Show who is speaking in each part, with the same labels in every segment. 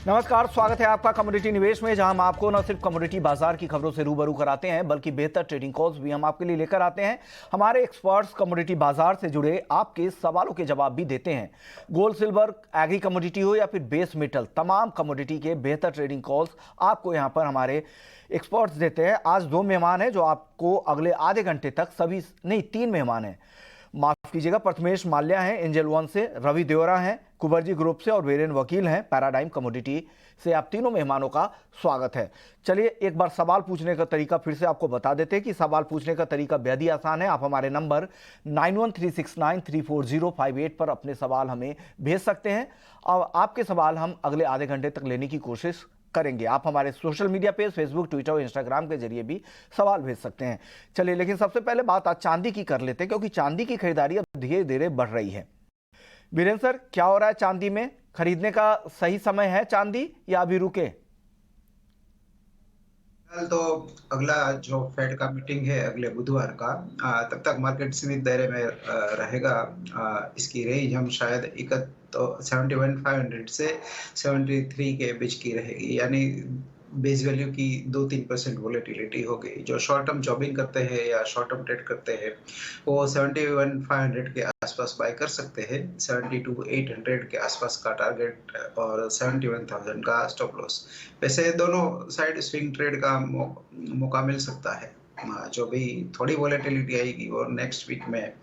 Speaker 1: नमस्कार, स्वागत है आपका कमोडिटी निवेश में, जहां हम आपको न सिर्फ कमोडिटी बाजार की खबरों से रूबरू कराते हैं बल्कि बेहतर ट्रेडिंग कॉल्स भी हम आपके लिए लेकर आते हैं। हमारे एक्सपर्ट्स कमोडिटी बाजार से जुड़े आपके सवालों के जवाब भी देते हैं। गोल्ड, सिल्वर, एग्री कमोडिटी हो या फिर बेस मेटल, तमाम कमोडिटी के बेहतर ट्रेडिंग कॉल्स आपको यहां पर हमारे एक्सपर्ट्स देते हैं। आज 2 मेहमान हैं जो आपको अगले आधे घंटे तक, 3 मेहमान हैं, माफ कीजिएगा। प्रथमेश माल्या हैं एंजल वन से, रवि देवरा हैं कुबरजी ग्रुप से और वीरेन वकील हैं पैराडाइम कमोडिटी से। आप तीनों मेहमानों का स्वागत है। चलिए एक बार सवाल पूछने का तरीका फिर से आपको बता देते हैं कि सवाल पूछने का तरीका बेहद ही आसान है। आप हमारे नंबर 9136934058 पर अपने सवाल हमें भेज सकते हैं और आपके सवाल हम अगले आधे घंटे तक लेने की कोशिश करेंगे। आप हमारे social media page Facebook, Twitter और इंस्टाग्राम के जरिए भी सवाल भेज सकते हैं। चलिए, लेकिन सबसे पहले बात आज चांदी की कर लेते हैं, क्योंकि चांदी की खरीदारी अब धीरे धीरे बढ़ रही है। वीरेंद्र सर, क्या हो रहा है चांदी में? खरीदने का सही समय है चांदी या अभी रुके?
Speaker 2: तो अगला जो फेड का मीटिंग है अगले बुधवार का, तब तक मार्केट सीमित दायरे में रहेगा। इसकी रेंज हम शायद 71,500 से 73 के बीच की रहेगी, यानी बेस वैल्यू की 2-3% वोलेटिलिटी होगी। जो शॉर्ट टर्म जॉबिंग करते हैं या शॉर्ट टर्म ट्रेड करते हैं वो 71,500 के आसपास बाय कर सकते हैं। 72,800 के आसपास का टारगेट और 71,000 का स्टॉप लॉस। वैसे दोनों साइड स्विंग ट्रेड का मौका मिल सकता है। जो भी थोड़ी वोलेटिलिटी आएगी वो नेक्स्ट वीक में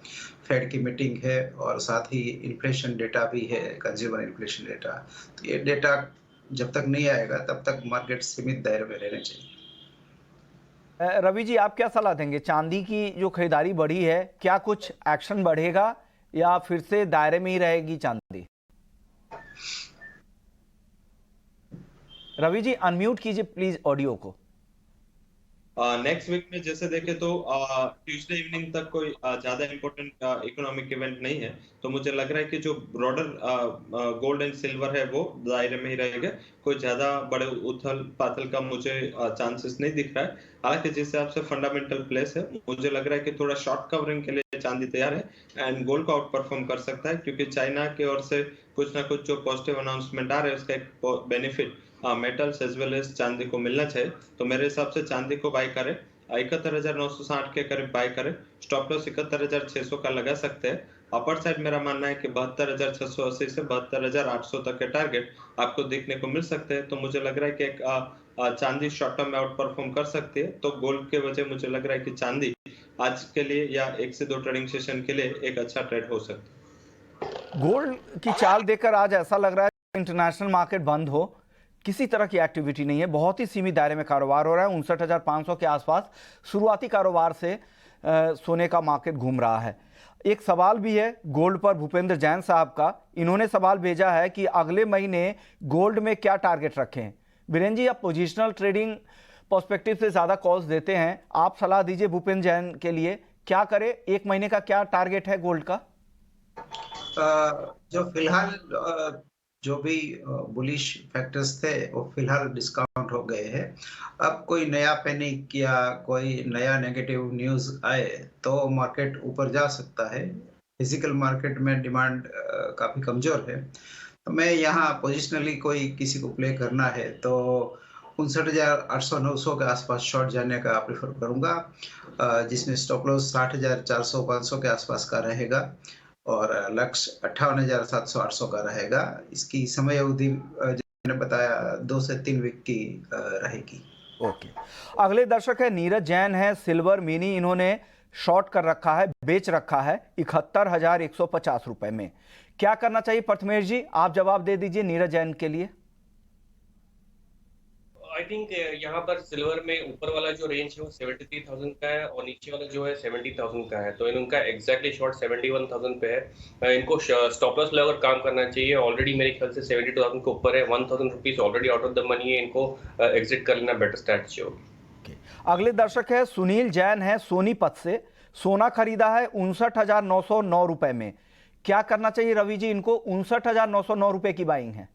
Speaker 2: फेड की मीटिंग है और साथ ही इन्फ्लेशन डेटा भी है, कंज्यूमर इन्फ्लेशन डेटा। तो ये डेटा जब तक नहीं आएगा तब तक मार्केट सीमित दायरे में रहने चाहिए।
Speaker 1: रवि जी, आप क्या सलाह देंगे? चांदी की जो खरीदारी बढ़ी है, क्या कुछ एक्शन बढ़ेगा या फिर से दायरे में ही रहेगी चांदी? रवि जी, अनम्यूट कीजिए प्लीज ऑडियो को।
Speaker 3: नेक्स्ट वीक में जैसे देखें तो ट्यूसडे इवनिंग तक कोई ज्यादा इम्पोर्टेंट इकोनॉमिक इवेंट नहीं है, तो मुझे लग रहा है कि जो ब्रॉडर गोल्ड एंड सिल्वर है वो दायरे में ही रहेगा। कोई ज्यादा बड़े उथल पाथल का मुझे चांसेस नहीं दिख रहा है। हालांकि जिस हिसाब से फंडामेंटल प्लेस है, मुझे लग रहा है कि थोड़ा शॉर्ट कवरिंग के लिए चांदी तैयार है एंड गोल्ड को आउट परफॉर्म कर सकता है, क्योंकि चाइना की ओर से कुछ ना कुछ जो पॉजिटिव अनाउंसमेंट आ रहे हैं उसका एक benefit metals as well as चांदी को मिलना चाहिए। तो मेरे हिसाब से चांदी को बाय करें, 71,960 के करीब बाय करें। स्टॉप लॉस 71,600 का लगा सकते हैं। अपर साइड मेरा मानना है कि 72,680 से 72,800 तक के टारगेट आपको देखने को मिल सकते हैं। तो मुझे लग रहा है कि एक चांदी शॉर्ट टर्म में आउट परफॉर्म कर सकती है। तो गोल्ड के वजह मुझे लग रहा है कि चांदी आज के लिए या 1 से 2 ट्रेडिंग सेशन के लिए एक अच्छा ट्रेड हो सकता है।
Speaker 1: गोल्ड की चाल देखकर आज ऐसा लग रहा है इंटरनेशनल मार्केट बंद हो, किसी तरह की एक्टिविटी नहीं है, बहुत ही सीमित दायरे में कारोबार हो रहा है। 59,500 के आसपास शुरुआती कारोबार से सोने का मार्केट घूम रहा है। एक सवाल भी है गोल्ड पर भूपेंद्र जैन साहब का। इन्होंने सवाल भेजा है कि अगले महीने गोल्ड में क्या टारगेट रखें। वीरेंद्र जी, आप पोजिशनल ट्रेडिंग पर्सपेक्टिव से ज़्यादा कॉल्स देते हैं, आप सलाह दीजिए भूपेंद्र जैन के लिए, क्या करे? 1 महीने का क्या टारगेट है गोल्ड का?
Speaker 2: जो फिलहाल जो भी बुलिश फैक्टर्स थे वो फिलहाल डिस्काउंट हो गए हैं। अब कोई नया पैनिक या कोई नया नेगेटिव न्यूज आए तो मार्केट ऊपर जा सकता है। फिजिकल मार्केट में डिमांड काफी कमजोर है, तो मैं यहाँ पोजिशनली कोई किसी को प्ले करना है तो 59,800-900 के आसपास शॉर्ट जाने का प्रेफर करूंगा, जिसमें स्टॉप लॉस 60,400-500 के आसपास का रहेगा और लक्ष्य 58,700-800 का रहेगा। इसकी समय अवधि मैंने बताया 2 से 3 वीक की रहेगी।
Speaker 1: ओके, अगले दर्शक है नीरज जैन है सिल्वर मिनी। इन्होंने शॉर्ट कर रखा है, बेच रखा है 71,150 रुपए में। क्या करना चाहिए? प्रथमेश जी, आप जवाब दे दीजिए नीरज जैन के लिए।
Speaker 4: आई थिंक यहाँ पर सिल्वर में ऊपर वाला जो रेंज है वो 73,000 का है और नीचे वाला जो है 70,000 का है। तो इनका एग्जैक्टली शॉर्ट 71,000 पे है। इनको स्टॉप लॉस लगाकर काम करना चाहिए। ऑलरेडी मेरे ख्याल से 72,000 के ऊपर है, 1,000 rupees already out of the money है। इनको एग्जिट कर लेना बेटर स्ट्रैटेजी होगी।
Speaker 1: अगले दर्शक है सुनील जैन है सोनीपत से। सोना खरीदा है 59,909 रुपए में। क्या करना चाहिए रवि जी इनको? 59,909 रुपए की बाइंग है।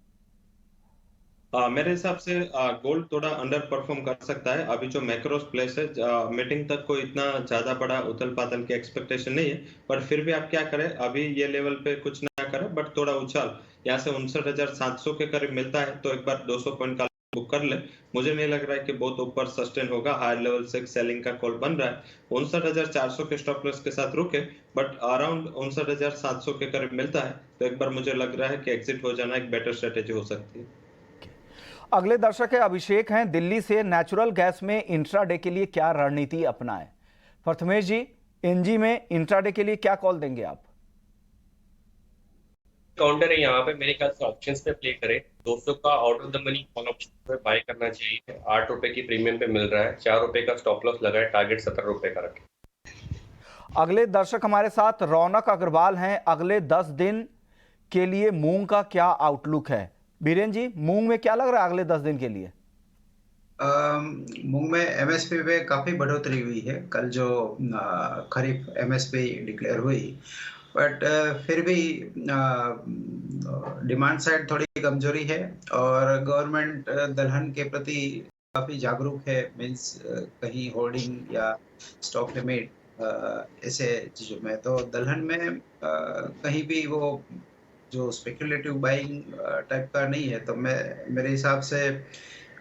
Speaker 3: मेरे हिसाब से गोल्ड थोड़ा अंडर परफॉर्म कर सकता है। अभी जो मैक्रोस प्लेस है, मीटिंग तक कोई इतना ज्यादा बड़ा उथल पाथल की एक्सपेक्टेशन नहीं है, पर फिर भी आप क्या करें, अभी ये लेवल पे कुछ ना करे, बट थोड़ा उछाल यहाँ से 59,700 के करीब मिलता है तो एक बार 200 पॉइंट का बुक कर ले। मुझे नहीं लग रहा है कि बहुत ऊपर सस्टेन होगा, हायर लेवल से सेलिंग का कॉल बन रहा है। 59,400 के स्टॉप लॉस के साथ रुके, बट अराउंड 59,700 के करीब मिलता है तो एक बार मुझे लग रहा है कि एग्जिट हो जाना एक बेटर स्ट्रेटेजी हो सकती है।
Speaker 1: अगले दर्शक है अभिषेक हैं दिल्ली से। नेचुरल गैस में इंट्राडे के लिए क्या रणनीति अपनाएं? प्रथमेश जी, एनजी में इंट्राडे के लिए क्या कॉल देंगे आप?
Speaker 4: काउंटर है यहाँ पे, मेरे ख्याल से ऑप्शंस पे प्ले करें। 200 का out of the money call option पे बाय करना चाहिए। 8 रुपए की प्रीमियम पे मिल रहा है। 4 रुपए का स्टॉप लॉस लगाए, टारगेट 17 रुपए का रखें।
Speaker 1: अगले दर्शक हमारे साथ रौनक अग्रवाल हैं। अगले 10 दिन के लिए मूंग का क्या आउटलुक है? बीरेन जी, मूंग में क्या लग रहा है अगले 10 दिन के लिए?
Speaker 2: मूंग में एमएसपी पे काफी बढ़ोतरी हुई है। कल जो खरीफ एमएसपी डिक्लेयर हुई, बट फिर भी डिमांड साइड थोड़ी कमजोरी है और गवर्नमेंट दलहन के प्रति काफी जागरूक है। मींस कहीं होर्डिंग या स्टॉक लिमिट ऐसे चीजों में, तो दलहन में कहीं भी वो जो स्पेकुलेटिव बाइंग टाइप का नहीं है, तो मेरे हिसाब से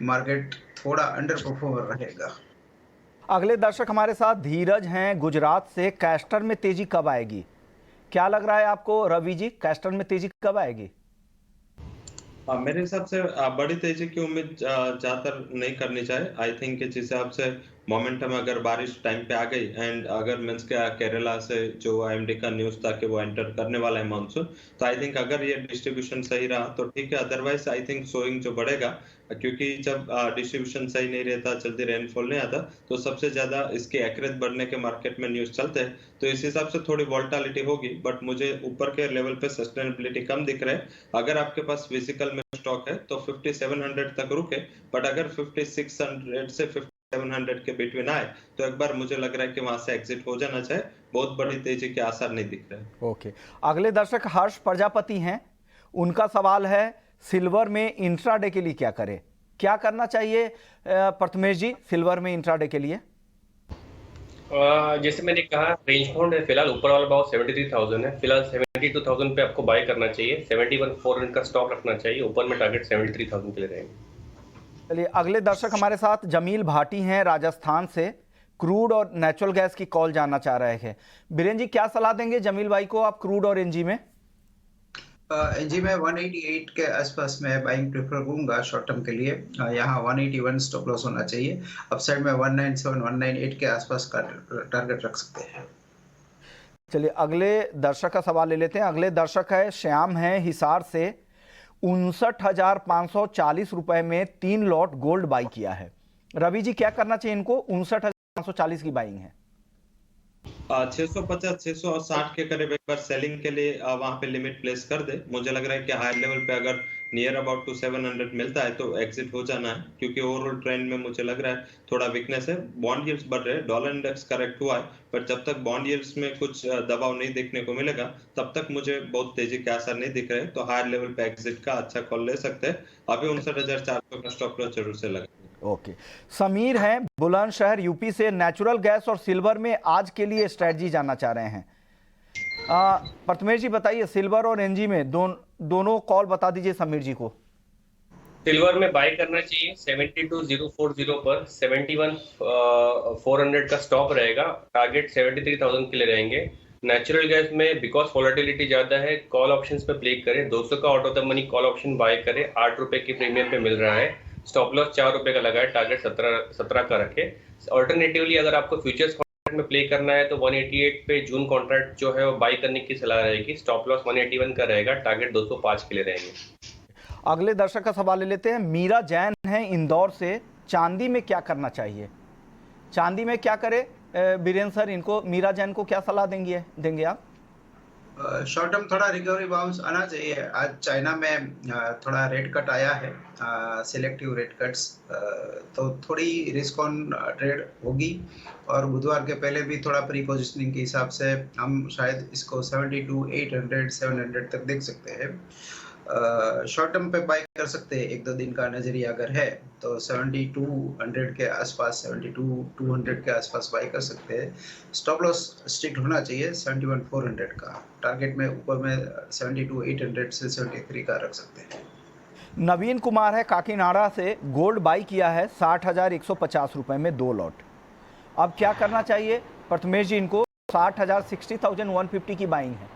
Speaker 2: मार्केट थोड़ा अंडर परफॉर्मर रहेगा।
Speaker 1: अगले दर्शक हमारे साथ धीरज हैं गुजरात से। कैस्टर में तेजी कब आएगी? क्या लग रहा है आपको रवि जी, कैस्टर में तेजी कब आएगी?
Speaker 3: मेरे हिसाब से बड़ी तेजी की उम्मीद ज्यादातर नहीं करनी चाहिए। आई थिंक जिस हिसाब से मोमेंटम अगर बारिश टाइम पे आ गई एंड अगर मींस के केरला से जो आईएमडी का न्यूज था कि वो एंटर करने वाला है मानसून, तो आई थिंक अगर ये डिस्ट्रीब्यूशन सही रहा तो ठीक है। अदरवाइज आई थिंक सोइंग जो बढ़ेगा, क्योंकि जब डिस्ट्रीब्यूशन सही नहीं रहता, जल्दी रेनफॉल नहीं आता, तो सबसे ज्यादा इसके एक्रेज बढ़ने के मार्केट में न्यूज चलते हैं। तो इस हिसाब से थोड़ी वॉल्टालिटी होगी, बट मुझे ऊपर के लेवल पे सस्टेनेबिलिटी कम दिख रहा है। अगर आपके पास फिजिकल में स्टॉक है तो 5700 तक रुके, बट अगर 5600 से 5700 के बिटवीन आए तो एक बार मुझे लग रहा है कि वहां से एग्जिट हो जाना चाहिए। बहुत बड़ी तेजी के आसार नहीं दिख रहे।
Speaker 1: ओके, अगले दर्शक हर्ष प्रजापति हैं। उनका सवाल है सिल्वर में इंट्राडे के लिए क्या करें? क्या करना चाहिए प्रथमेश जी सिल्वर में इंट्राडे के लिए?
Speaker 4: जैसे मैंने कहा, रेंज बाउंड है फिलहाल। ऊपर वाला भाव 73,000 है फिलहाल। 72,000 पे आपको बाय करना चाहिए। 71,400 का स्टॉक रखना चाहिए। ऊपर में टारगेट 73,000 के लिए रहेंगे।
Speaker 1: चलिए, अगले दर्शक हमारे साथ जमील भाटी हैं राजस्थान से। क्रूड और नेचुरल गैस की कॉल जानना चाह रहे हैं। बीरेन जी, क्या सलाह देंगे जमील भाई को आप क्रूड और एनजी में?
Speaker 2: एनजी में 188 के आसपास में बाइंग प्रेफर करूंगा शॉर्ट टर्म के लिए। यहाँ 181 स्टॉप लॉस होना चाहिए। अपसाइड में 197 198 के आसपास का टारगेट रख सकते हैं।
Speaker 1: चलिए, अगले दर्शक का सवाल ले लेते हैं। अगले दर्शक है श्याम है हिसार से। 59,540 रुपए में 3 लॉट गोल्ड बाई किया है। रवि जी, क्या करना चाहिए इनको? 59,540 की बाइंग है।
Speaker 3: 650 660 के करीब एक बार सेलिंग के लिए वहां पे लिमिट प्लेस कर दे। मुझे लग रहा है कि हायर लेवल पे अगर नियर अबाउट टू 700 मिलता है तो एग्जिट हो जाना है, क्योंकि ओवरऑल ट्रेंड में मुझे लग रहा है थोड़ा वीकनेस है। बॉन्ड यील्ड्स बढ़ रहे हैं, डॉलर इंडेक्स करेक्ट हुआ है, पर जब तक बॉन्ड यील्ड्स में कुछ दबाव नहीं देखने को मिलेगा तब तक मुझे बहुत तेजी के असर नहीं दिख रहे। तो हायर लेवल पे एग्जिट का अच्छा कॉल ले सकते हैं। अभी 59,400 का स्टॉप लॉस जरूर से लगा।
Speaker 1: ओके, समीर हैं बुलंदशहर यूपी से। नेचुरल गैस और सिल्वर में आज के लिए स्ट्रेटजी जानना चाह रहे हैं। प्रथमेश जी बताइए, सिल्वर और एनजी में दोनों कॉल बता दीजिए समीर जी को।
Speaker 4: सिल्वर में बाय करना चाहिए 72,040 पर। 71,400 का स्टॉप रहेगा। टारगेट 73,000 के लिए रहेंगे। नेचुरल गैस में बिकॉज वोलेटिलिटी ज्यादा है, कॉल ऑप्शंस पे प्ले करें। 200 का out of the money call option buy करें। 8 रुपए की प्रीमियम पे मिल रहा है। स्टॉप लॉस 4 रुपए का लगाए, टारगेट 17 का रखे। ऑल्टरनेटिवली अगर आपको फ्यूचर्स कॉन्ट्रैक्ट में प्ले करना है तो 188 पे जून कॉन्ट्रैक्ट जो है वो बाय करने की सलाह रहेगी। स्टॉप लॉस 181 का रहेगा, टारगेट 205 के लिए रहेंगे।
Speaker 1: अगले दर्शक का सवाल ले लेते हैं। मीरा जैन है इंदौर से। चांदी में क्या करना चाहिए? चांदी में क्या करे बीरेन सर? इनको मीरा जैन को क्या सलाह देंगे आप?
Speaker 2: शॉर्ट टर्म थोड़ा रिकवरी बाउंस आना चाहिए। आज चाइना में थोड़ा रेट कट आया है, सिलेक्टिव रेट कट्स, तो थोड़ी रिस्क ऑन ट्रेड होगी। और बुधवार के पहले भी थोड़ा प्री पोजिशनिंग के हिसाब से हम शायद इसको 72 800 700 तक देख सकते हैं। शॉर्ट टर्म पे बाय कर सकते हैं, एक दो दिन का नजरिया अगर है तो 7200 के आसपास, 72-200 के आसपास बाय कर सकते हैं। स्टॉप लॉस स्ट्रिक्ट होना चाहिए 71-400 का। टारगेट में ऊपर में 72-800 से 73 का रख सकते हैं।
Speaker 1: नवीन कुमार है काकीनाडा से, गोल्ड बाई किया है 60,150 रुपए में 2 लॉट। अब क्या करना चाहिए प्रथमेश जी? इनको 60,000 60,150 की बाइंग है।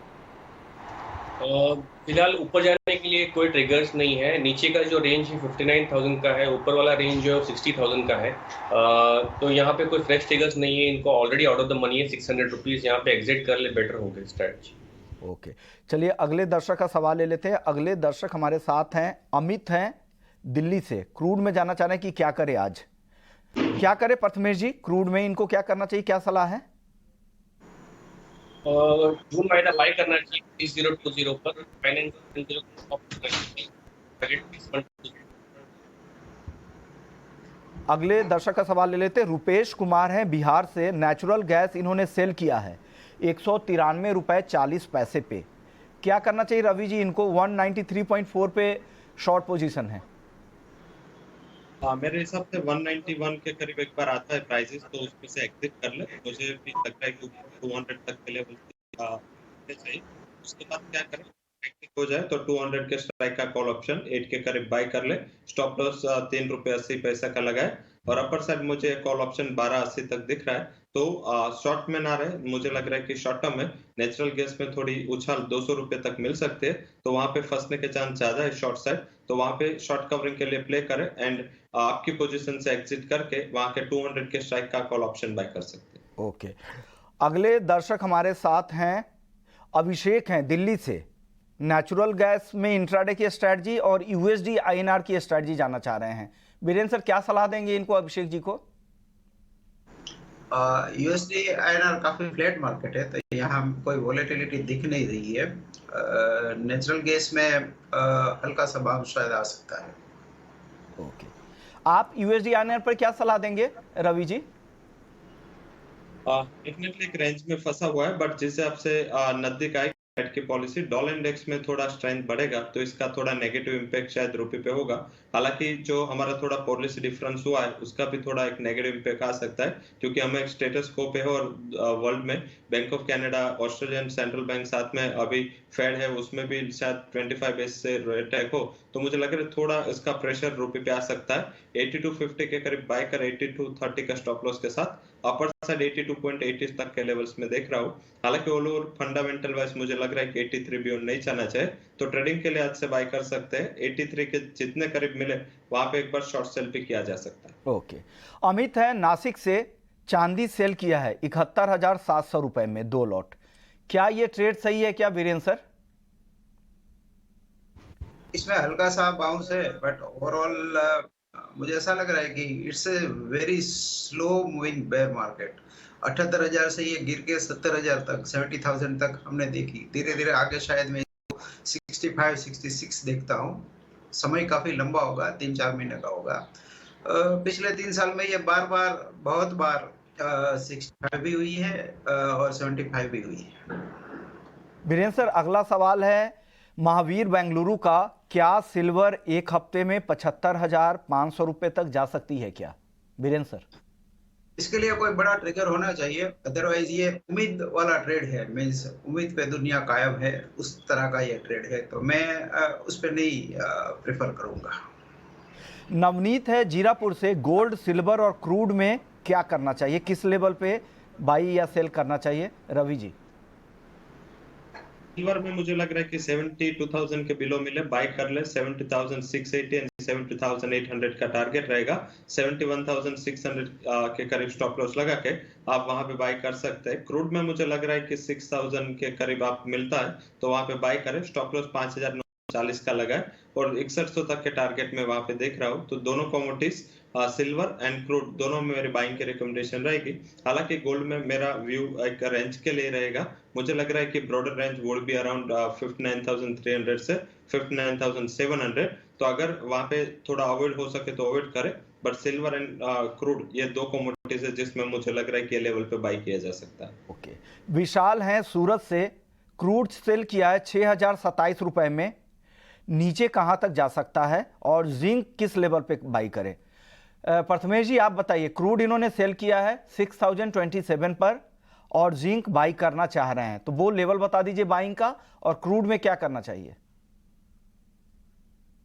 Speaker 4: फिलहाल ऊपर जाने के लिए कोई ट्रिगर्स नहीं है। नीचे का जो रेंज है 59,000 का है, ऊपर वाला रेंज जो है 60,000 का है। तो यहाँ पे कोई फ्रेश ट्रिगर्स नहीं है। इनको already out of the money है 600 रुपीज, यहाँ पे एग्जिट कर ले बेटर होगा स्ट्रेटजी।
Speaker 1: ओके, चलिए अगले दर्शक का सवाल ले लेते हैं। अगले दर्शक हमारे साथ हैं, अमित हैं दिल्ली से। क्रूड में जाना चाह रहे हैं कि क्या करे, आज क्या करे प्रथमेश जी? क्रूड में इनको क्या करना चाहिए, क्या सलाह है?
Speaker 4: जून महीना बाय करना चाहिए 3020 पर, फाइनेंस
Speaker 1: अगले दर्शक का सवाल ले लेते हैं। रुपेश कुमार हैं बिहार से, नेचुरल गैस इन्होंने सेल किया है 193 रुपए 40 पैसे पे। क्या करना चाहिए रवि जी इनको? 193.4 पे शॉर्ट पोजीशन है।
Speaker 3: मेरे हिसाब से 191 के करीब एक बार आता है प्राइसेस, तो उसमें से एग्जिट कर ले। मुझे भी लगता है कि 200 तक के लेवल चाहिए। उसके बाद क्या करें, एग्जिट हो जाए तो 200 के स्ट्राइक का कॉल ऑप्शन 8 के करीब बाय कर ले। स्टॉप लॉस 3 रुपए 80 पैसा का लगाए, और अपर साइड मुझे कॉल ऑप्शन 1280 तक दिख रहा है। तो शॉर्ट में ना रहे, मुझे लग रहा है कि शॉर्ट टर्म में नेचुरल गैस में थोड़ी उछाल 200 रुपए तक मिल सकते हैं, तो वहां पे फंसने के चांस ज्यादा है शॉर्ट साइड। तो वहां पे शॉर्ट कवरिंग के लिए प्ले करें, एंड आपकी पोजीशन से एग्जिट करके वहां के 200 के स्ट्राइक का कॉल ऑप्शन बाय कर सकते हैं।
Speaker 1: ओके, अगले दर्शक हमारे साथ हैं, अभिषेक हैं दिल्ली से। नेचुरल गैस में इंट्राडे की स्ट्रेटजी और यूएसडी आईएनआर की स्ट्रेटजी जानना चाह रहे हैं। वीरेंद्र सर क्या सलाह देंगे इनको, अभिषेक जी को?
Speaker 2: यूएसडी आईएनआर काफी फ्लैट मार्केट है, तो यहाँ कोई वॉलेटिलिटी दिख नहीं रही है। नेचुरल गैस में हल्का सा बाउंस शायद आ सकता है।
Speaker 1: ओके, आप यूएसडी आईएनआर पर क्या सलाह देंगे रवि जी?
Speaker 3: डेफिनेटली एक रेंज में फंसा हुआ है, बट जिस हिसाब से नजदीक आई फेड की पॉलिसी, डॉलर इंडेक्स में थोड़ा स्ट्रेंथ बढ़ेगा, तो इसका थोड़ा नेगेटिव इम्पैक्ट शायद रुपए पे होगा। हालांकि जो हमारा थोड़ा पॉलिसी डिफरेंस हुआ है, उसका भी थोड़ा एक नेगेटिव इम्पैक्ट आ सकता है, क्योंकि हमें एक स्टेटस को पे है, और वर्ल्ड में bank of Canada, Australian central bank साथ में अभी फेड है, उसमें भी शायद 25 बेस से रेट हाइक हो, तो मुझे लग रहा है थोड़ा इसका प्रेशर रुपए पे आ सकता है। 8250 के करीब बाय कर 8230 का स्टॉप लॉस के साथ, अपर साइड 82.80 तक के लेवल्स में देख रहा हूँ। हालांकि ऑल ओवर फंडामेंटल वाइज मुझे लग रहा है कि 83 भी नहीं जाना चाहिए, तो ट्रेडिंग के लिए आज से बाय कर सकते हैं। 83 के जितने करीब मिले वहां पे एक बार शॉर्ट सेल भी किया जा सकता है।
Speaker 1: ओके, अमित है नासिक से, चांदी सेल किया है 71,700 रुपए में 2 लॉट। क्या ये ट्रेड सही है क्या वीरेंद्र सर?
Speaker 2: इसमें हल्का सा बाउंस है, बट ओवरऑल मुझे ऐसा लग रहा है कि it's a very slow moving bear market. 78,000 से ये गिर के 70,000 तक, 70,000 तक हमने देखी। धीरे धीरे आगे शायद मैं 65-66 देखता हूँ। समय काफी लंबा होगा, 3-4 महीने का होगा। पिछले 3 साल में ये बहुत बार 65 भी हुई है और 75 भी हुई है।
Speaker 1: वीरेंद्र सर अगला सवाल है महावीर बेंगलुरु का, क्या सिल्वर एक हफ्ते में 75,500 रुपए तक जा सकती है क्या वीरेंद्र सर?
Speaker 2: इसके लिए कोई बड़ा ट्रिगर होना चाहिए, अदरवाइज ये उम्मीद वाला ट्रेड है। मींस उम्मीद पे दुनिया कायम है, उस तरह का ये ट्रेड है, तो मैं उस पर नहीं प्रेफर करूंगा।
Speaker 1: नवनीत है जीरापुर से, गोल्ड सिल्वर और क्रूड में क्या करना चाहिए, किस लेवल पे बाई या सेल करना चाहिए रवि जी?
Speaker 3: सिल्वर में मुझे लग रहा है कि 72,000 के बिलो मिले बाय कर ले। 70,680 एंड 70,800 का टारगेट रहेगा। 71,600 के करीब स्टॉप लॉस लगा के आप वहां पे बाय कर सकते हैं। क्रूड में मुझे लग रहा है कि 6,000 के करीब आप मिलता है, तो वहां पे बाय करें। स्टॉप लॉस 5,940 का लगा है, और 6100 तक के टारगेट में वहां पे देख रहा हूँ। तो दोनों कमोडिटीज सिल्वर एंड क्रूड दोनों में मेरी बाइंग की रिकमेंडेशन रहेगी। हालांकि गोल्ड में मेरा व्यू एक रेंज के लिए रहेगा। मुझे लग रहा है कि broader range would be around 59,300 से 59,700। तो अगर वहां पे थोड़ा अवॉइड हो सके तो अवॉइड करें, बट सिल्वर एंड क्रूड ये दो कमोडिटीज है जिसमें मुझे लग रहा है कि ये लेवल पे बाई किया जा सकता है।
Speaker 1: ओके, विशाल हैं सूरत से, क्रूड सेल किया है 6,027 रुपए में, नीचे कहाँ तक जा सकता है और जिंक किस लेवल पे बाई करें? प्रथमेश जी आप बताइए, क्रूड इन्होंने सेल किया है 6027 पर और जिंक बाई करना चाह रहे हैं, तो वो लेवल बता दीजिए बाइंग का, और क्रूड में क्या करना चाहिए?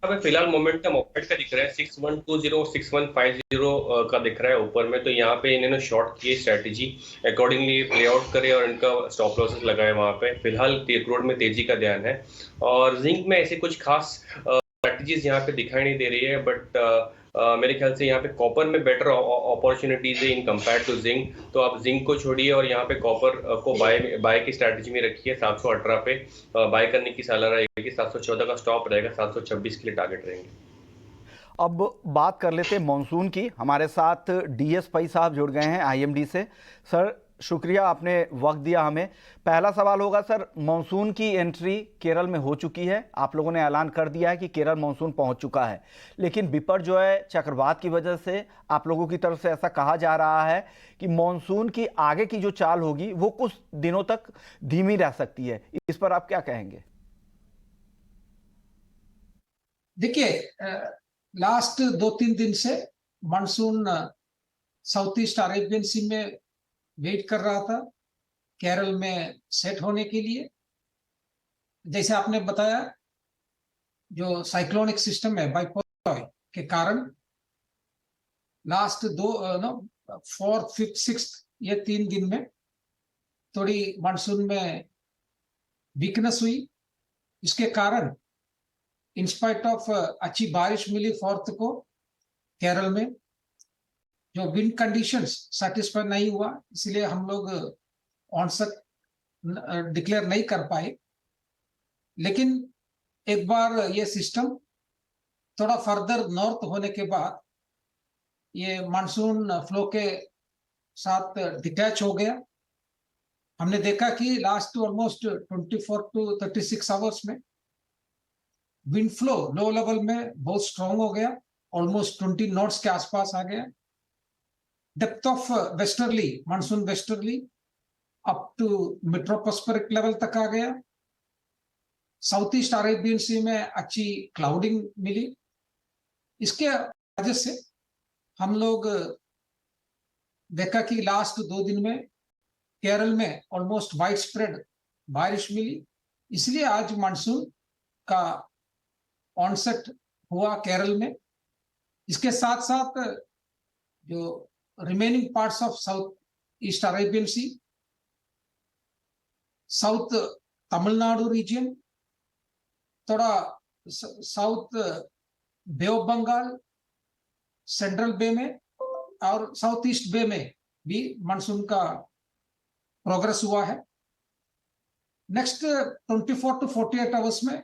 Speaker 4: हमें फिलहाल मोमेंटम ऑपरेट का दिख रहा है 6120 6150 का दिख रहा है ऊपर में, तो यहाँ पे इन्होंने शॉर्ट की स्ट्रेटेजी अकॉर्डिंगली प्ले आउट करे और इनका स्टॉप लॉसेस लगाए वहां पे। फिलहाल क्रूड में तेजी का ध्यान है और जिंक में ऐसे कुछ खास स्ट्रेटेजीज यहाँ पे दिखाई नहीं दे रही है, बट मेरे ख्याल से यहाँ पे कॉपर में बेटर अपॉर्चुनिटीज है इन कंपेयर टू जिंक। तो आप जिंक को छोड़िए और यहाँ पे कॉपर को बाय की स्ट्रैटेजी में रखिए। 718 पे बाय करने की सलाह रहेगी, 714 का स्टॉप रहेगा, 726 के लिए टारगेट रहेंगे।
Speaker 1: अब बात कर लेते हैं मॉनसून की। हमारे साथ डीएस पई साहब जुड़ गए हैं आईएमडी से। सर शुक्रिया, आपने वक्त दिया हमें। पहला सवाल होगा सर, मॉनसून की एंट्री केरल में हो चुकी है, आप लोगों ने ऐलान कर दिया है कि केरल मॉनसून पहुंच चुका है, लेकिन विपर्य जो है चक्रवात की वजह से आप लोगों की तरफ से ऐसा कहा जा रहा है कि मॉनसून की आगे की जो चाल होगी वो कुछ दिनों तक धीमी रह सकती है। इस पर आप क्या कहेंगे?
Speaker 5: देखिए, लास्ट 2-3 दिन से मानसून साउथ ईस्ट अरेबियन सी में वेट कर रहा था केरल में सेट होने के लिए। जैसे आपने बताया, जो साइक्लोनिक सिस्टम है बाइपोलर के कारण लास्ट 4th, 5th, 6th ये 3 दिन में थोड़ी मानसून में वीकनेस हुई। इसके कारण इंस्पाइट ऑफ अच्छी बारिश मिली 4th को केरल में, जो विंड कंडीशंस सेटिस्फाई नहीं हुआ, इसलिए हम लोग ऑनसेट डिक्लेयर नहीं कर पाए। लेकिन एक बार ये सिस्टम थोड़ा फर्दर नॉर्थ होने के बाद ये मानसून फ्लो के साथ डिटैच हो गया। हमने देखा कि लास्ट ऑलमोस्ट 24 to 36 आवर्स में विंड फ्लो लो लेवल में बहुत स्ट्रांग हो गया, ऑलमोस्ट 20 नॉट्स के आसपास आ गया। Depth of westerly, monsoon westerly up to mid tropospheric level तक आ गया। साउथ ईस्ट अरेबियन सी में अच्छी क्लाउडिंग मिली। इसके वजह से हम लोग देखा कि लास्ट 2 दिन में केरल में ऑलमोस्ट वाइड स्प्रेड बारिश मिली, इसलिए आज मानसून का ऑनसेट हुआ केरल में। इसके साथ साथ जो remaining parts of south east Arabian sea, south Tamil Nadu region, थोड़ा south bay of Bengal, central bay में और साउथ ईस्ट बे में भी मानसून का प्रोग्रेस हुआ है। नेक्स्ट 24 to 48 आवर्स में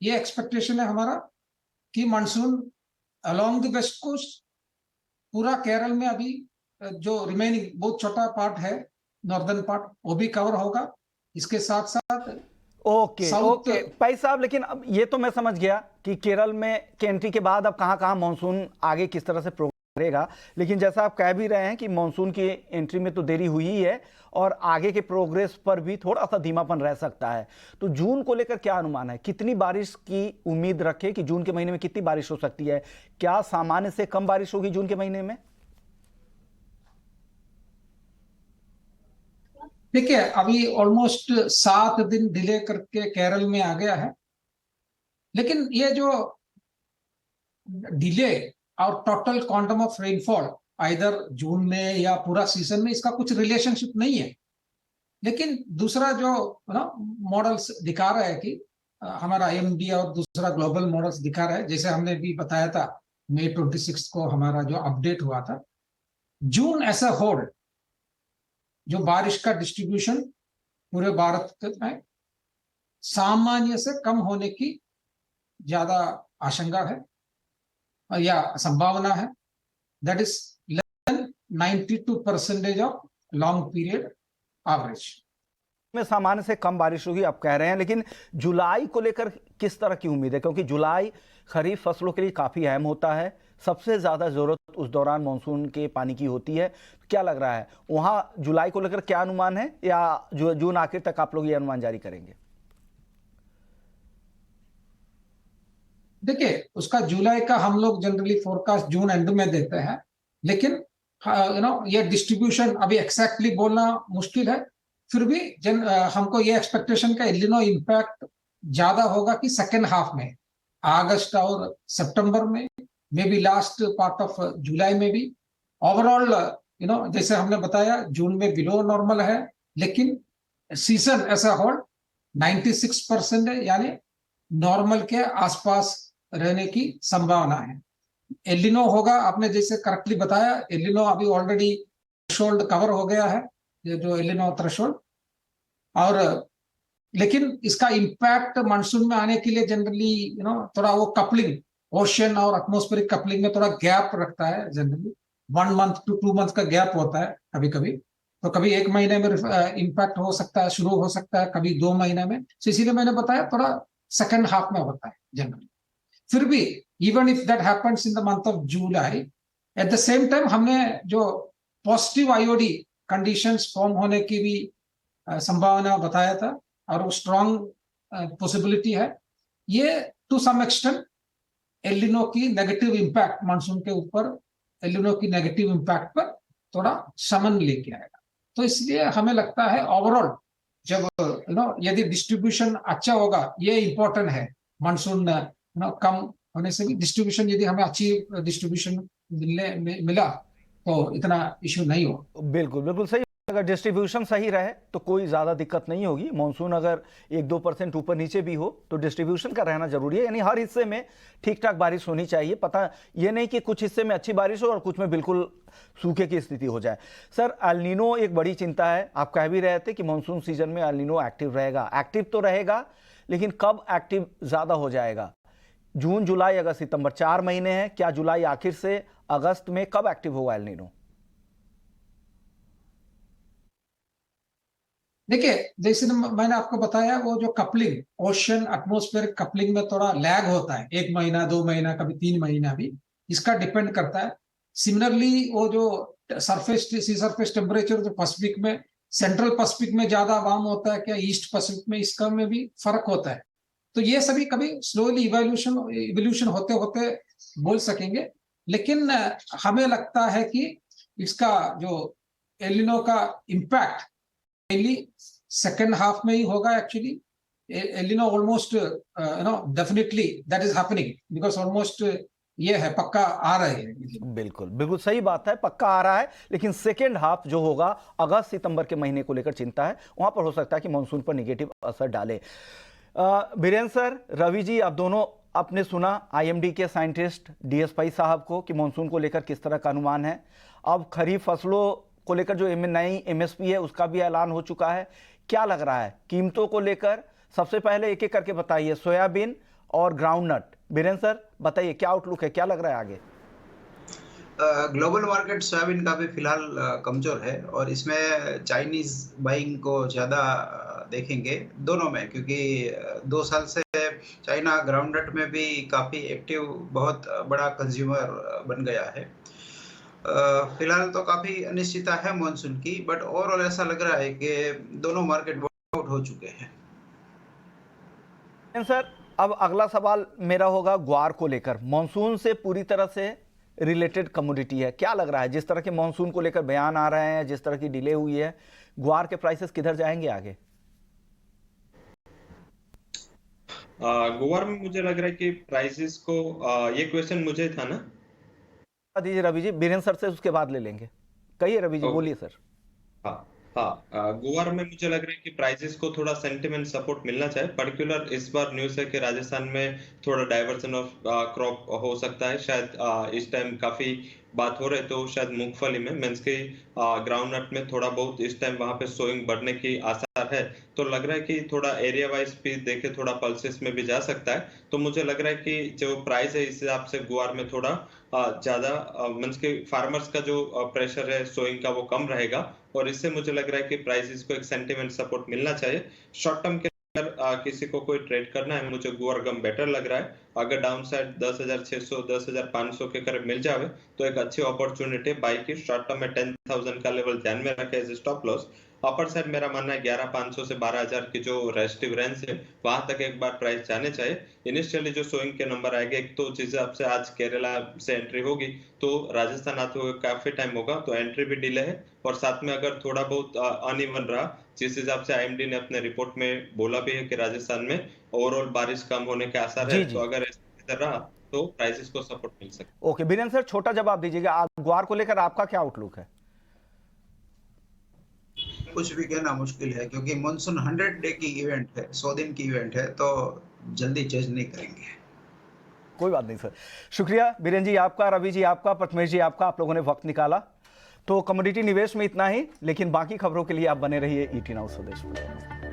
Speaker 5: ये एक्सपेक्टेशन है हमारा कि monsoon along the west coast, पूरा केरल में अभी जो रिमेनिंग बहुत छोटा पार्ट है नॉर्दर्न पार्ट, वो भी कवर होगा। इसके साथ साथ
Speaker 1: ओके भाई साहब, लेकिन अब ये तो मैं समझ गया कि केरल में के एंट्री के बाद अब कहां मानसून आगे किस तरह से प्रोग्रेस करेगा, लेकिन जैसा आप कह भी रहे हैं कि मानसून की एंट्री में तो देरी हुई ही है और आगे के प्रोग्रेस पर भी थोड़ा सा धीमापन रह सकता है। तो जून को लेकर क्या अनुमान है, कितनी बारिश की उम्मीद रखें कि जून के महीने में कितनी बारिश हो सकती है? क्या सामान्य से कम बारिश होगी जून के महीने में?
Speaker 5: देखिए, अभी ऑलमोस्ट 7 दिन डिले करके केरल में आ गया है, लेकिन ये जो डिले और total quantum of rainfall either June में या पूरा सीजन में, इसका कुछ रिलेशनशिप नहीं है। लेकिन दूसरा जो मॉडल्स दिखा रहा है कि हमारा आईएमडी और दूसरा ग्लोबल मॉडल्स दिखा रहा है, जैसे हमने भी बताया था मई 26 को हमारा जो अपडेट हुआ था, जून एज अ होल जो बारिश का डिस्ट्रीब्यूशन पूरे भारत में सामान्य से कम होने की ज्यादा आशंका है या संभावना है। That is 92% of long period average
Speaker 1: में सामान्य से कम बारिश होगी आप कह रहे हैं, लेकिन जुलाई को लेकर किस तरह की उम्मीद है? क्योंकि जुलाई खरीफ फसलों के लिए काफी अहम होता है, सबसे ज्यादा जरूरत उस दौरान मानसून के पानी की होती है। क्या लग रहा है वहां जुलाई को लेकर क्या अनुमान है, या जून आखिर तक आप लोग ये अनुमान जारी करेंगे?
Speaker 5: देखिए उसका जुलाई का हम लोग जनरली फोरकास्ट जून एंड में देते हैं, लेकिन ये डिस्ट्रीब्यूशन अभी एक्सैक्टली बोलना मुश्किल है। फिर भी हमको ये एक्सपेक्टेशन का एलिनो इम्पैक्ट ज्यादा होगा कि सेकेंड हाफ में, अगस्त और सितंबर में, may be last part of July में भी। ओवरऑल जैसे हमने बताया जून में बिलो नॉर्मल है, लेकिन सीजन ऐसा होल 96% है, यानी नॉर्मल के आसपास रहने की संभावना है। एलिनो होगा, आपने जैसे करेक्टली बताया, एलिनो अभी ऑलरेडी थ्रेशोल्ड कवर हो गया है, ये जो एलिनो थ्रेशोल्ड। और लेकिन इसका इम्पैक्ट मानसून में आने के लिए जनरली थोड़ा वो कपलिंग, ओशन और एटमॉस्फेरिक कपलिंग में थोड़ा गैप रखता है। जनरली 1 मंथ to 2 मंथ का गैप होता है कभी कभी। तो कभी 1 महीने में इम्पैक्ट हो सकता है, शुरू हो सकता है, कभी 2 महीने में। तो इसीलिए मैंने बताया थोड़ा सेकेंड हाफ में होता है जनरली। फिर भी even if that happens in the month of July, at the same time हमने जो पॉजिटिव आईओडी कंडीशंस फॉर्म होने की भी संभावना बताया था, और वो स्ट्रॉन्ग पॉसिबिलिटी है। ये टू सम एक्सटेंट एलिनो की नेगेटिव इम्पैक्ट मानसून के ऊपर, एलिनो की नेगेटिव इम्पैक्ट पर थोड़ा शमन लेके आएगा। तो इसलिए हमें लगता है ओवरऑल जब यदि डिस्ट्रीब्यूशन अच्छा होगा, ये इंपॉर्टेंट है। मानसून कम होने से भी डिस्ट्रीब्यूशन, यदि हमें अच्छी डिस्ट्रीब्यूशन मिला तो इतना इश्यू नहीं हो।
Speaker 1: बिल्कुल बिल्कुल सही। अगर डिस्ट्रीब्यूशन सही रहे तो कोई ज़्यादा दिक्कत नहीं होगी। मॉनसून अगर 1-2% ऊपर नीचे भी हो तो डिस्ट्रीब्यूशन का रहना जरूरी है, यानी हर हिस्से में ठीक ठाक बारिश होनी चाहिए। पता ये नहीं कि कुछ हिस्से में अच्छी बारिश हो और कुछ में बिल्कुल सूखे की स्थिति हो जाए। सर, एल नीनो एक बड़ी चिंता है। आप कह भी रहे थे कि मॉनसून सीजन में एल नीनो एक्टिव रहेगा। एक्टिव तो रहेगा, लेकिन कब एक्टिव ज़्यादा हो जाएगा? जून, जुलाई, अगस्त, सितंबर 4 महीने हैं। क्या जुलाई आखिर से अगस्त में कब एक्टिव होगा एल नीनो?
Speaker 5: देखिए जैसे मैंने आपको बताया, वो जो कपलिंग, ओशन एटमॉस्फेरिक कपलिंग में थोड़ा लैग होता है, 1 महीना 2 महीना, कभी 3 महीना भी, इसका डिपेंड करता है। सिमिलरली वो जो सी सरफेस टेम्परेचर जो पैसिफिक में, सेंट्रल पैसिफिक में ज्यादा वार्म होता है क्या ईस्ट पैसिफिक में, इसका में भी फर्क होता है। तो ये सभी कभी स्लोली इवोल्यूशन होते होते बोल सकेंगे। लेकिन हमें लगता है कि इसका जो एलिनो का इम्पैक्ट मेनली सेकेंड हाफ में ही होगा। Actually एलिनो almost definitely that is happening, because almost ये है, पक्का आ रहे हैं।
Speaker 1: बिल्कुल बिल्कुल सही बात है, पक्का आ रहा है। लेकिन सेकेंड हाफ जो होगा अगस्त सितंबर के महीने को लेकर चिंता है। वहां पर हो सकता है कि मानसून पर निगेटिव असर डाले। बीरेंद्र सर, रवि जी, आप दोनों आपने सुना आईएमडी के साइंटिस्ट डीएस पई साहब को कि मानसून को लेकर किस तरह का अनुमान है। अब खरीफ फसलों को लेकर जो नई एमएसपी है उसका भी ऐलान हो चुका है। क्या लग रहा है कीमतों को लेकर? सबसे पहले एक एक करके बताइए, सोयाबीन और ग्राउंडनट। बीरेंद्र सर बताइए, क्या आउटलुक है, क्या लग रहा है आगे?
Speaker 2: ग्लोबल मार्केट सोयाबीन का भी फिलहाल कमजोर है, और इसमें चाइनीज बाइंग को ज्यादा देखेंगे दोनों में, क्योंकि 2 साल से चाइना ग्राउंडनट में भी काफी एक्टिव, बहुत बड़ा कंज्यूमर बन गया है। फिलहाल तो काफी अनिश्चितता है मॉनसून की, बट ओवरऑल ऐसा लग रहा है कि दोनों मार्केट आउट हो चुके हैं।
Speaker 1: सर, अब अगला सवाल मेरा होगा ग्वार को लेकर। मॉनसून से पूरी तरह से रिलेटेड कमोडिटी है। क्या लग रहा है, जिस तरह के मॉनसून को लेकर बयान आ रहे हैं, जिस तरह की डिले हुई है, ग्वार के प्राइसेस किधर जाएंगे आगे?
Speaker 3: ग्वार में मुझे लग रहा है कि प्राइसेस को, ये क्वेश्चन मुझे था ना?
Speaker 1: दीजिए रवि जी, बीरेंद्र सर से उसके बाद ले लेंगे। कहिए रवि जी, बोलिए सर।
Speaker 3: हाँ हाँ, गोवा में मुझे लग रहा है कि प्राइसेस को थोड़ा सेंटिमेंट सपोर्ट मिलना चाहिए। पर्टिकुलर इस बार न्यूज़ है कि राजस्थान में थोड़ा डाइवर्जन ऑफ क्रॉप हो सकता है। शायद इस टाइम काफी बात हो रही, तो शायद मूंगफली में मींस के ग्राउंडनट में थोड़ा बहुत इस टाइम वहां पे सोइंग बढ़ने की आसार है। तो लग रहा है कि थोड़ा एरिया वाइज भी देखे, थोड़ा पल्सेस में भी जा सकता है। तो मुझे लग रहा है कि जो प्राइस है इस हिसाब से गुआर में थोड़ा ज्यादा मींस के फार्मर्स का जो प्रेशर है सोइंग का वो कम रहेगा, और इससे मुझे लग रहा है कि प्राइसेस को एक सेंटिमेंट सपोर्ट मिलना चाहिए। शॉर्ट टर्म के किसी को कोई ट्रेड करना है, मुझे गुआर गम बेटर लग रहा है। अगर डाउन साइड 10,600 10,500 के करीब मिल जावे तो एक अच्छी अपॉर्चुनिटी बाई की। शॉर्ट टर्म में 10,000 का लेवल ध्यान में रखे as stop loss. Upper side मेरा मानना है 11,500 से 12,000 की जो रेस्टिव रेंज है वहां तक एक बार प्राइस जाने चाहिए। इनिशियली जो सोइंग के नंबर आएंगे, एक तो जिस हिसाब से आज केरला से एंट्री होगी तो राजस्थान आते हुए काफी टाइम होगा, तो एंट्री भी डिले है। और साथ में अगर थोड़ा बहुत अनइवन रहा, जिस हिसाब से आईएमडी ने अपने रिपोर्ट में बोला भी है कि राजस्थान में ओवरऑल बारिश कम होने के आसार है,
Speaker 1: जी।
Speaker 3: तो अगर ऐसा रहा तो प्राइसेस को सपोर्ट मिल सकता है।
Speaker 1: ओके बीरेंद्र सर, छोटा जवाब दीजिएगा, ग्वार को लेकर आपका क्या आउटलुक है?
Speaker 2: कुछ भी कहना मुश्किल है क्योंकि मानसून 100 डे की इवेंट है, 100 दिन की इवेंट है, तो जल्दी चेंज नहीं करेंगे।
Speaker 1: कोई बात नहीं सर, शुक्रिया बीरेंद्र जी आपका, रवि जी आपका, प्रथमेश जी आपका, आप लोगों ने वक्त निकाला। तो कमोडिटी निवेश में इतना ही, लेकिन बाकी खबरों के लिए आप बने रहिए ET Now स्वदेश में।